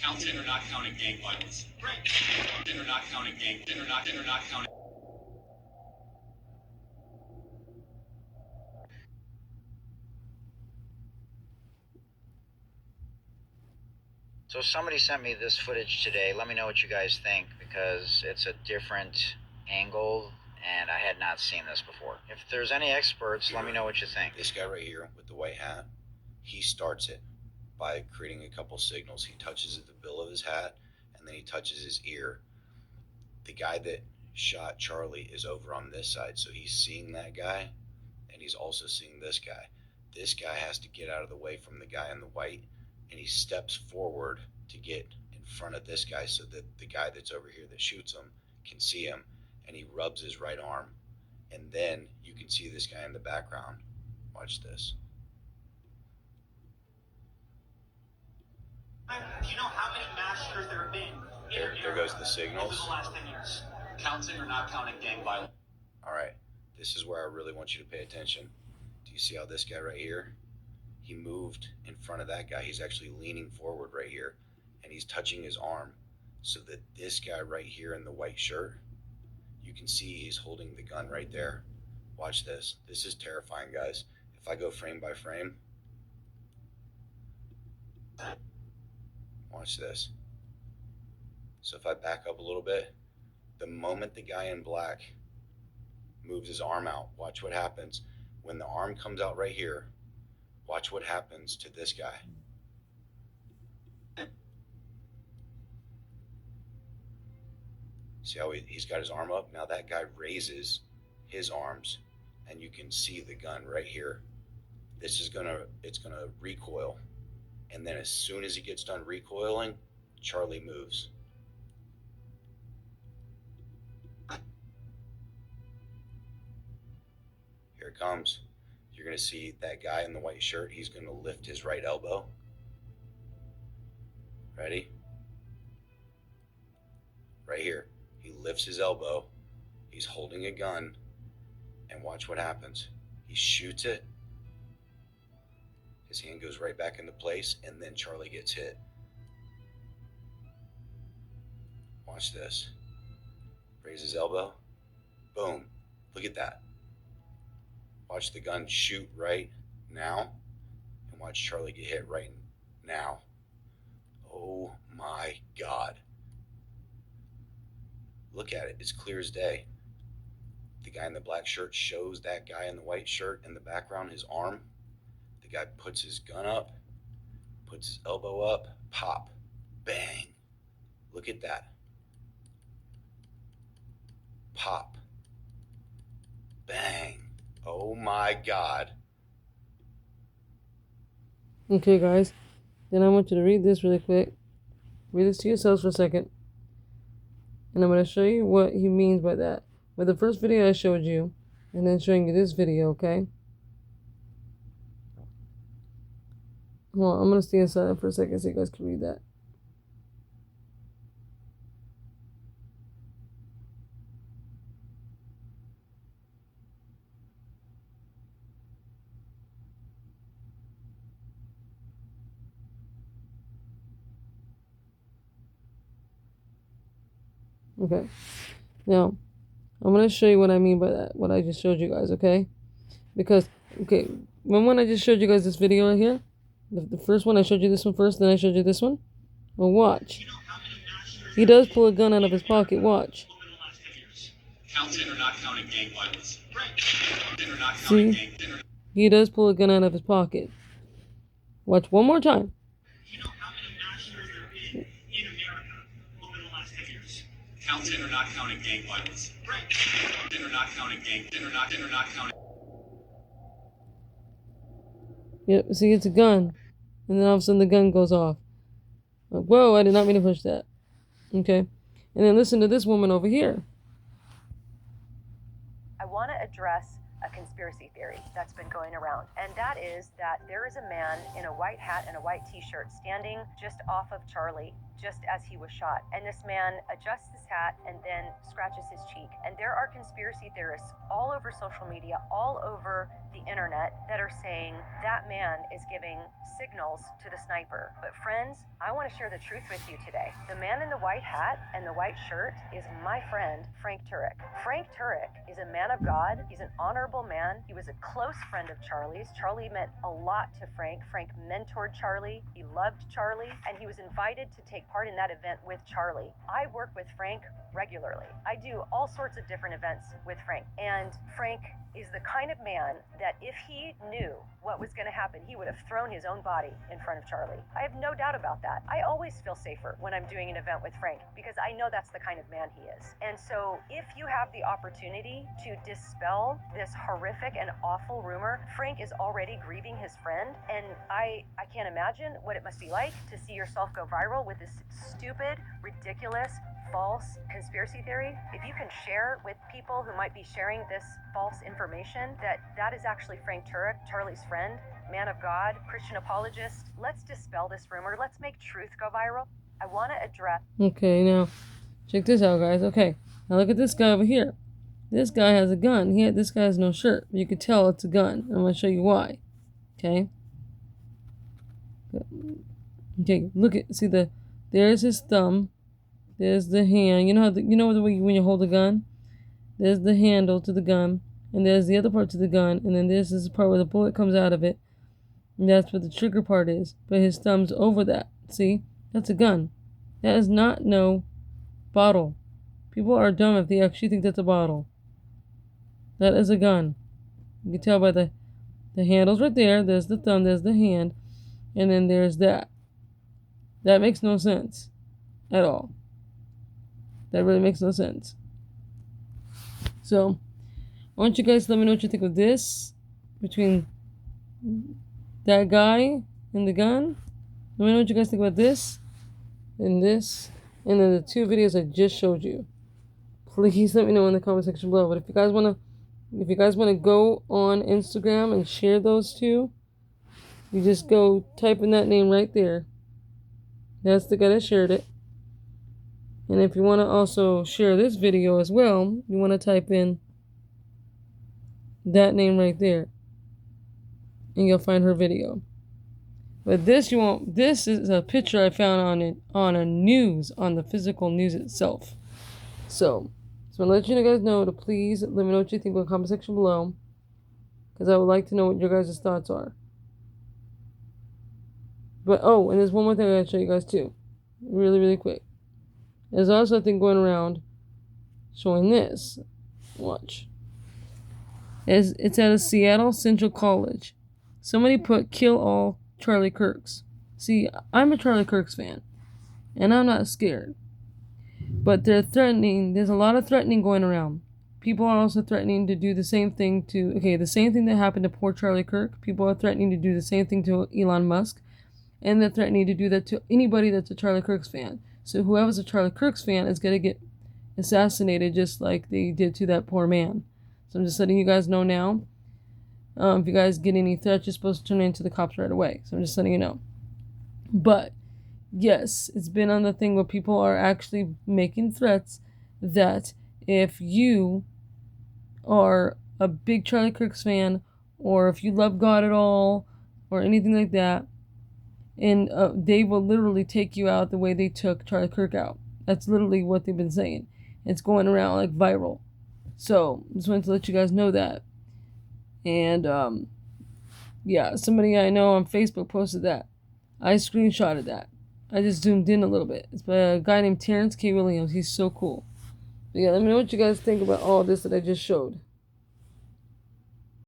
Counting or not counting gang violence. Right. Counting or not counting gang. Counting or not counting. So somebody sent me this footage today. Let me know what you guys think, because it's a different angle and I had not seen this before. If there's any experts, let me know what you think. This guy right here with the white hat, he starts it by creating a couple signals. He touches the bill of his hat and then he touches his ear. The guy that shot Charlie is over on this side, so he's seeing that guy and he's also seeing this guy. This guy has to get out of the way from the guy in the white, and he steps forward to get in front of this guy so that the guy that's over here that shoots him can see him, and he rubs his right arm, and then you can see this guy in the background. Watch this. Do you know how many mass shooters there have been? There goes the signals. Over the last 10 years. Counting or not counting gang violence. All right, this is where I really want you to pay attention. Do you see how this guy right here, he moved in front of that guy? He's actually leaning forward right here, and he's touching his arm so that this guy right here in the white shirt, you can see he's holding the gun right there. Watch this. This is terrifying, guys. If I go frame by frame, watch this. So if I back up a little bit, the moment the guy in black moves his arm out, watch what happens. When the arm comes out right here, watch what happens to this guy. See how he's got his arm up? Now that guy raises his arms and you can see the gun right here. This is it's gonna recoil. And then as soon as he gets done recoiling, Charlie moves. Here it comes. You're gonna see that guy in the white shirt, he's gonna lift his right elbow. Ready? Right here. He lifts his elbow, he's holding a gun, and watch what happens. He shoots it, his hand goes right back into place, and then Charlie gets hit. Watch this. Raise his elbow, boom, look at that. Watch the gun shoot right now, and watch Charlie get hit right now. Oh my God. Look at it, it's clear as day. The guy in the black shirt shows that guy in the white shirt in the background, his arm. The guy puts his gun up, puts his elbow up, pop, bang. Look at that. Pop, bang. Oh my God. Okay, guys. Then I want you to read this really quick. Read this to yourselves for a second. And I'm going to show you what he means by that. With the first video I showed you, and then showing you this video, okay? Hold on, I'm going to stay inside for a second so you guys can read that. Okay, now I'm going to show you what I mean by that, what I just showed you guys, okay? Because, okay, remember when I just showed you guys this video right here? The first one, I showed you this one first, then I showed you this one? Well, watch. He does pull a gun out of his pocket, watch. Counting or not counting gang violence. See? He does pull a gun out of his pocket. Watch one more time. You know how many mass shooters there have been in America over the last 10 years? Counting or not counting gang violence. Counting or not counting gang. Counting or not counting. Yep, see, it's a gun. And then all of a sudden the gun goes off. Like, whoa, I did not mean to push that. Okay. And then listen to this woman over here. I want to address a conspiracy theory that's been going around, and that is that there is a man in a white hat and a white t-shirt standing just off of Charlie just as he was shot. And this man adjusts his hat and then scratches his cheek. And there are conspiracy theorists all over social media, all over the internet, that are saying that man is giving signals to the sniper. But friends, I want to share the truth with you today. The man in the white hat and the white shirt is my friend, Frank Turek. Frank Turek is a man of God. He's an honorable man. He was a close friend of Charlie's. Charlie meant a lot to Frank. Frank mentored Charlie. He loved Charlie, and he was invited to take part in that event with Charlie. I work with Frank regularly. I do all sorts of different events with Frank, and Frank is the kind of man that if he knew what was going to happen, he would have thrown his own body in front of Charlie. I have no doubt about that. I always feel safer when I'm doing an event with Frank because I know that's the kind of man he is. And so if you have the opportunity to dispel this horrific and awful rumor, Frank is already grieving his friend, and I can't imagine what it must be like to see yourself go viral with this stupid, ridiculous, false conspiracy theory. If you can share with people who might be sharing this false information that is actually Frank Turek, Charlie's friend, man of God, Christian apologist, let's dispel this rumor. Let's make truth go viral. I want to address... Okay, now, check this out, guys. Okay, now look at this guy over here. This guy has a gun. This guy has no shirt. You can tell it's a gun. I'm going to show you why. Okay? Okay, look at, see there's his thumb. There's the hand. You know the way when you hold a gun? There's the handle to the gun. And there's the other part to the gun. And then this is the part where the bullet comes out of it. And that's what the trigger part is. But his thumb's over that. See? That's a gun. That is not no bottle. People are dumb if they actually think that's a bottle. That is a gun. You can tell by the handle's right there. There's the thumb. There's the hand. And then there's that. That makes no sense at all. That really makes no sense. So, I want you guys to let me know what you think of this. Between that guy and the gun. Let me know what you guys think about this. And this. And then the two videos I just showed you. Please let me know in the comment section below. But if you guys wanna go on Instagram and share those two, you just go type in that name right there. That's the guy that shared it. And if you want to also share this video as well, you want to type in that name right there. And you'll find her video. But this this is a picture I found on the physical news itself. So I'm gonna let you guys know to please let me know what you think in the comment section below. Because I would like to know what your guys' thoughts are. But and there's one more thing I gotta show you guys too. Really, really quick. There's also a thing going around showing this. Watch. It's at a Seattle Central College. Somebody put kill all Charlie Kirks. See, I'm a Charlie Kirks fan. And I'm not scared. But they're threatening. There's a lot of threatening going around. People are also threatening to do the same thing the same thing that happened to poor Charlie Kirk. People are threatening to do the same thing to Elon Musk. And they're threatening to do that to anybody that's a Charlie Kirk's fan. So whoever's a Charlie Kirk's fan is going to get assassinated just like they did to that poor man. So I'm just letting you guys know now. If you guys get any threats, you're supposed to turn into the cops right away. So I'm just letting you know. But, yes, it's been on the thing where people are actually making threats that if you are a big Charlie Kirk's fan, or if you love God at all, or anything like that, and they will literally take you out the way they took Charlie Kirk out. That's literally what they've been saying. It's going around like viral. So, just wanted to let you guys know that. And, yeah, somebody I know on Facebook posted that. I screenshotted that. I just zoomed in a little bit. It's by a guy named Terrence K. Williams. He's so cool. But yeah, let me know what you guys think about all this that I just showed.